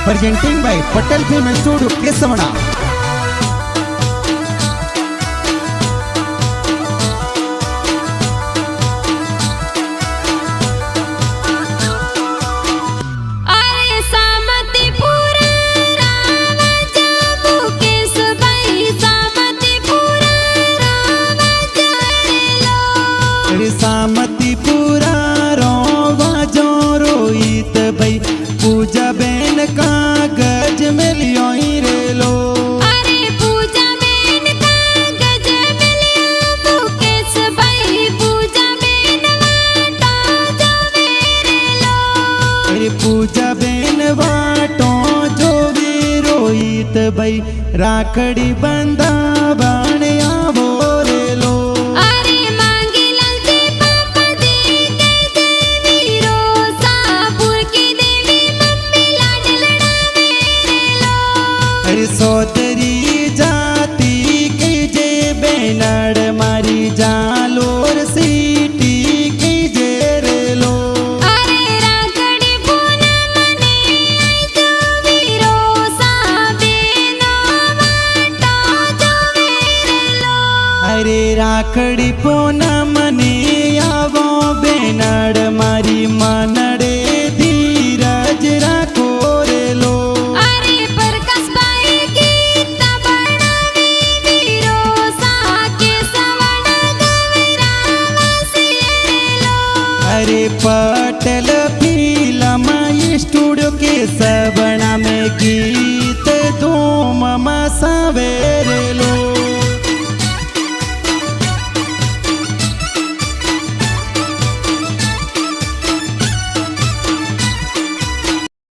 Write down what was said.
presenting by Patel Film Studio Kesavana. सामतीपुरा रोवा जो रोहित भाई पूजा बेन कागज में लियो रे लो। अरे पूजा बेन कागज में लियो मुकेश भाई पूजा बेन वाटो जो रे लो। अरे पूजा बेन वाटो जो वे रोहित भाई राखड़ी बंदा बाण आवो रे लो। सोदरी जाती के जे बेनड़ मारी जालोर सीटी के जे रे लो। अरे राखड़ी पूनम ने आई जो वीरो सा बेनो वाटो जो रे लो। अरे राखड़ी पूनम